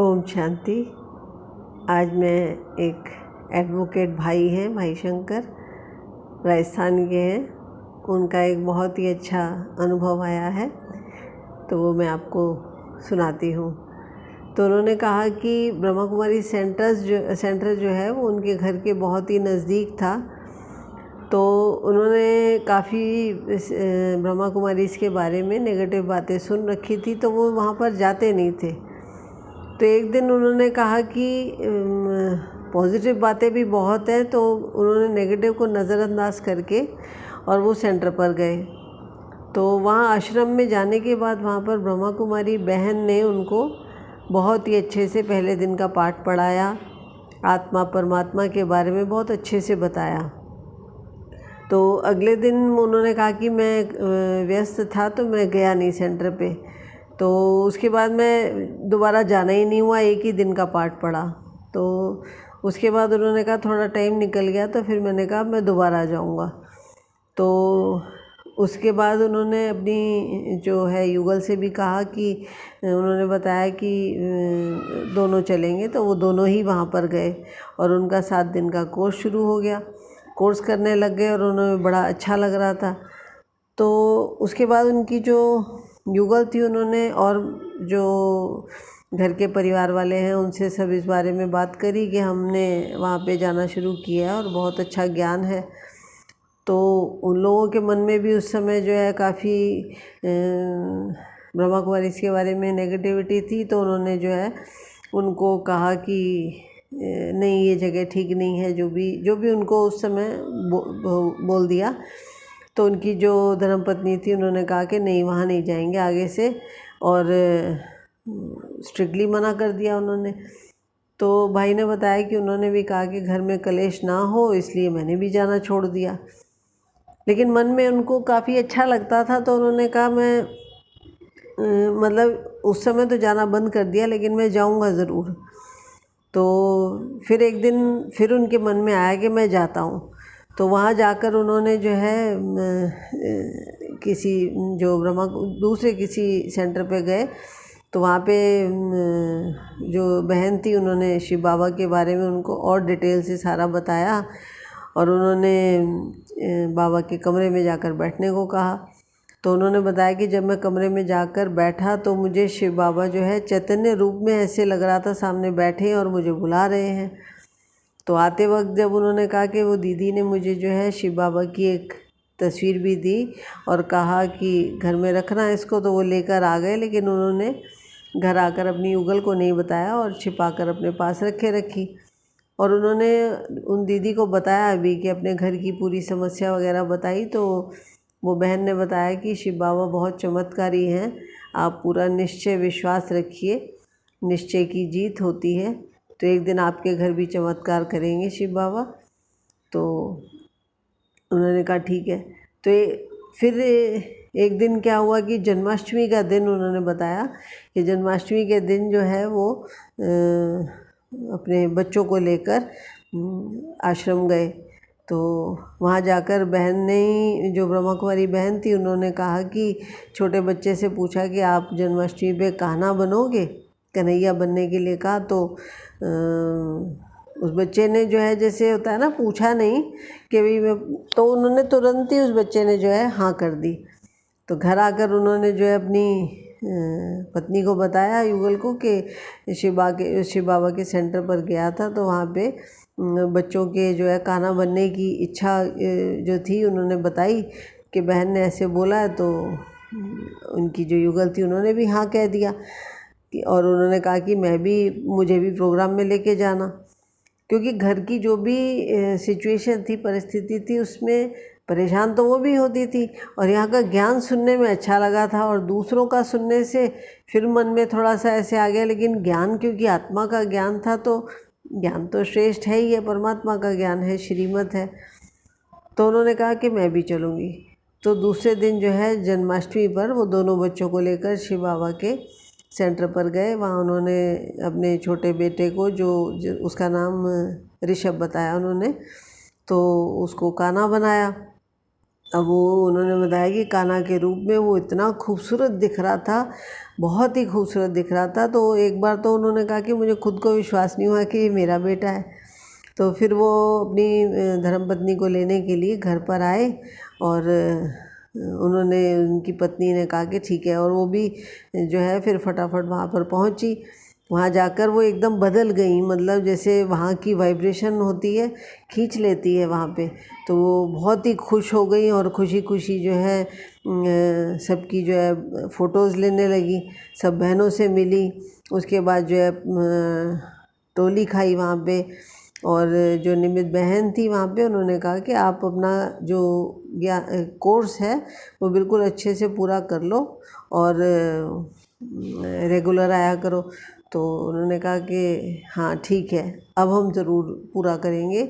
ओम शांति। आज मैं एक एडवोकेट भाई हैं, भाई शंकर, राजस्थान के हैं। उनका एक बहुत ही अच्छा अनुभव आया है, तो वो मैं आपको सुनाती हूँ। तो उन्होंने कहा कि ब्रह्मा कुमारी सेंटर जो है वो उनके घर के बहुत ही नज़दीक था। तो उन्होंने काफ़ी ब्रह्मा कुमारी के बारे में नेगेटिव बातें सुन रखी थी, तो वो वहाँ पर जाते नहीं थे। तो एक दिन उन्होंने कहा कि पॉजिटिव बातें भी बहुत हैं, तो उन्होंने नेगेटिव को नज़रअंदाज करके और वो सेंटर पर गए। तो वहाँ आश्रम में जाने के बाद वहाँ पर ब्रह्मा कुमारी बहन ने उनको बहुत ही अच्छे से पहले दिन का पाठ पढ़ाया, आत्मा परमात्मा के बारे में बहुत अच्छे से बताया। तो अगले दिन उन्होंने कहा कि मैं व्यस्त था तो मैं गया नहीं सेंटर पे। तो उसके बाद मैं दोबारा जाना ही नहीं हुआ, एक ही दिन का पाठ पढ़ा। तो उसके बाद उन्होंने कहा थोड़ा टाइम निकल गया, तो फिर मैंने कहा मैं दोबारा जाऊंगा। तो उसके बाद उन्होंने अपनी जो है युगल से भी कहा कि उन्होंने बताया कि दोनों चलेंगे, तो वो दोनों ही वहाँ पर गए और उनका 7 दिन का कोर्स शुरू हो गया। कोर्स करने लग गए और उन्हें बड़ा अच्छा लग रहा था। तो उसके बाद उनकी जो युगल थी, उन्होंने और जो घर के परिवार वाले हैं उनसे सब इस बारे में बात करी कि हमने वहाँ पे जाना शुरू किया और बहुत अच्छा ज्ञान है। तो उन लोगों के मन में भी उस समय जो है काफ़ी ब्रह्मा कुमारी के बारे में नेगेटिविटी थी। तो उन्होंने जो है उनको कहा कि नहीं, ये जगह ठीक नहीं है, जो भी उनको उस समय बोल दिया। तो उनकी जो धर्मपत्नी थी उन्होंने कहा कि नहीं, वहाँ नहीं जाएंगे आगे से, और स्ट्रिक्टली मना कर दिया उन्होंने। तो भाई ने बताया कि उन्होंने भी कहा कि घर में कलेश ना हो, इसलिए मैंने भी जाना छोड़ दिया। लेकिन मन में उनको काफ़ी अच्छा लगता था, तो उन्होंने कहा मैं मतलब उस समय तो जाना बंद कर दिया, लेकिन मैं जाऊंगा ज़रूर। तो फिर एक दिन फिर उनके मन में आया कि मैं जाता हूँ। तो वहाँ जाकर उन्होंने जो है किसी जो दूसरे किसी सेंटर पे गए। तो वहाँ पे जो बहन थी, उन्होंने शिव बाबा के बारे में उनको और डिटेल से सारा बताया और उन्होंने बाबा के कमरे में जाकर बैठने को कहा। तो उन्होंने बताया कि जब मैं कमरे में जाकर बैठा तो मुझे शिव बाबा जो है चैतन्य रूप में ऐसे लग रहा था सामने बैठे और मुझे बुला रहे हैं। तो आते वक्त जब उन्होंने कहा कि वो दीदी ने मुझे जो है शिव बाबा की एक तस्वीर भी दी और कहा कि घर में रखना इसको, तो वो लेकर आ गए। लेकिन उन्होंने घर आकर अपनी युगल को नहीं बताया और छिपाकर अपने पास रखी। और उन्होंने उन दीदी को बताया भी कि अपने घर की पूरी समस्या वगैरह बताई। तो वो बहन ने बताया कि शिव बाबा बहुत चमत्कारी हैं, आप पूरा निश्चय विश्वास रखिए, निश्चय की जीत होती है, तो एक दिन आपके घर भी चमत्कार करेंगे शिव बाबा। तो उन्होंने कहा ठीक है। तो फिर एक दिन क्या हुआ कि जन्माष्टमी का दिन उन्होंने बताया कि जन्माष्टमी के दिन जो है वो अपने बच्चों को लेकर आश्रम गए। तो वहाँ जाकर बहन ने ही, जो ब्रह्मा कुमारी बहन थी, उन्होंने कहा कि छोटे बच्चे से पूछा कि आप जन्माष्टमी पे कान्हा बनोगे, कन्हैया बनने के लिए कहा। तो उस बच्चे ने जो है, जैसे होता है ना, पूछा नहीं कि भाई मैं, तो उन्होंने तुरंत ही उस बच्चे ने जो है हाँ कर दी। तो घर आकर उन्होंने जो है अपनी पत्नी को बताया, युगल को, कि शिव बाबा के सेंटर पर गया था। तो वहाँ पे बच्चों के जो है कान्हा बनने की इच्छा जो थी उन्होंने बताई कि बहन ने ऐसे बोला है। तो उनकी जो युगल थी उन्होंने भी हाँ कह दिया और उन्होंने कहा कि मुझे भी प्रोग्राम में लेके जाना, क्योंकि घर की जो भी सिचुएशन थी, परिस्थिति थी, उसमें परेशान तो वो भी होती थी और यहाँ का ज्ञान सुनने में अच्छा लगा था। और दूसरों का सुनने से फिर मन में थोड़ा सा ऐसे आ गया, लेकिन ज्ञान क्योंकि आत्मा का ज्ञान था, तो ज्ञान तो श्रेष्ठ है ही है, परमात्मा का ज्ञान है, श्रीमत है। तो उन्होंने कहा कि मैं भी चलूँगी। तो दूसरे दिन जो है जन्माष्टमी पर वो दोनों बच्चों को लेकर शिव बाबा के सेंटर पर गए। वहाँ उन्होंने अपने छोटे बेटे को, जो उसका नाम ऋषभ बताया उन्होंने, तो उसको कान्हा बनाया। अब वो उन्होंने बताया कि कान्हा के रूप में वो इतना खूबसूरत दिख रहा था, बहुत ही खूबसूरत दिख रहा था। तो एक बार तो उन्होंने कहा कि मुझे खुद को विश्वास नहीं हुआ कि ये मेरा बेटा है। तो फिर वो अपनी धर्मपत्नी को लेने के लिए घर पर आए और उन्होंने उनकी पत्नी ने कहा कि ठीक है, और वो भी जो है फिर फटाफट वहाँ पर पहुँची। वहाँ जाकर वो एकदम बदल गई, मतलब जैसे वहाँ की वाइब्रेशन होती है, खींच लेती है वहाँ पे। तो वो बहुत ही खुश हो गई और खुशी खुशी जो है सबकी जो है फ़ोटोज़ लेने लगी, सब बहनों से मिली। उसके बाद जो है टोली खाई वहाँ पे, और जो निमित बहन थी वहाँ पे, उन्होंने कहा कि आप अपना जो कोर्स है वो बिल्कुल अच्छे से पूरा कर लो और रेगुलर आया करो। तो उन्होंने कहा कि हाँ ठीक है, अब हम ज़रूर पूरा करेंगे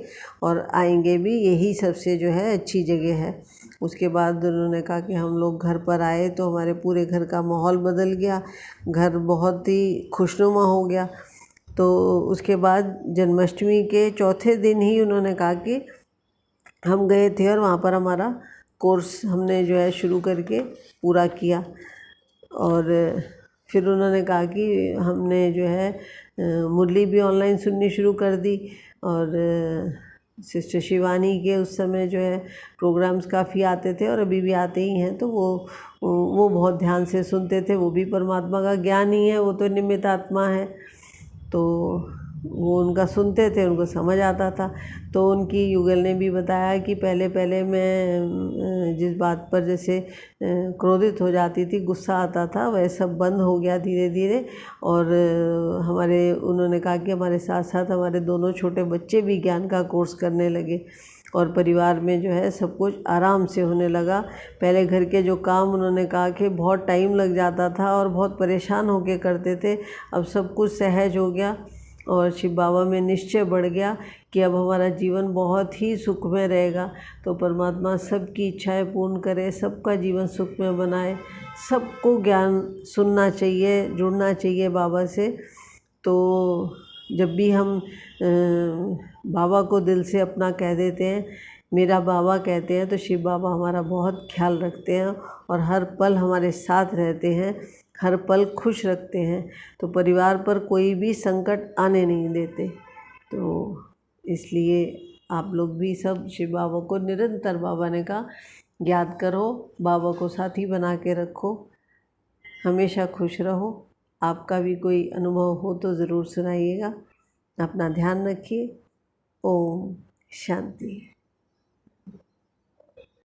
और आएंगे भी, यही सबसे जो है अच्छी जगह है। उसके बाद उन्होंने कहा कि हम लोग घर पर आए तो हमारे पूरे घर का माहौल बदल गया, घर बहुत ही खुशनुमा हो गया। तो उसके बाद जन्माष्टमी के चौथे दिन ही उन्होंने कहा कि हम गए थे और वहाँ पर हमारा कोर्स हमने जो है शुरू करके पूरा किया। और फिर उन्होंने कहा कि हमने जो है मुरली भी ऑनलाइन सुननी शुरू कर दी, और सिस्टर शिवानी के उस समय जो है प्रोग्राम्स काफ़ी आते थे और अभी भी आते ही हैं। तो वो बहुत ध्यान से सुनते थे। वो भी परमात्मा का ज्ञान ही है, वो तो निमित्त आत्मा है। तो वो उनका सुनते थे, उनको समझ आता था। तो उनकी युगल ने भी बताया कि पहले पहले मैं जिस बात पर जैसे क्रोधित हो जाती थी, गुस्सा आता था, वह सब बंद हो गया धीरे धीरे। और उन्होंने कहा कि हमारे साथ साथ हमारे दोनों छोटे बच्चे भी ज्ञान का कोर्स करने लगे और परिवार में जो है सब कुछ आराम से होने लगा। पहले घर के जो काम उन्होंने कहा कि बहुत टाइम लग जाता था और बहुत परेशान होके करते थे, अब सब कुछ सहज हो गया और शिव बाबा में निश्चय बढ़ गया कि अब हमारा जीवन बहुत ही सुखमय रहेगा। तो परमात्मा सबकी इच्छाएं पूर्ण करे, सबका जीवन सुखमय बनाए, सबको ज्ञान सुनना चाहिए, जुड़ना चाहिए बाबा से। तो जब भी हम बाबा को दिल से अपना कह देते हैं, मेरा बाबा कहते हैं, तो शिव बाबा हमारा बहुत ख्याल रखते हैं और हर पल हमारे साथ रहते हैं, हर पल खुश रखते हैं। तो परिवार पर कोई भी संकट आने नहीं देते। तो इसलिए आप लोग भी सब शिव बाबा को निरंतर, बाबा ने कहा, याद करो, बाबा को साथी बना के रखो, हमेशा खुश रहो। आपका भी कोई अनुभव हो तो ज़रूर सुनाइएगा। अपना ध्यान रखिए। ओम शांति।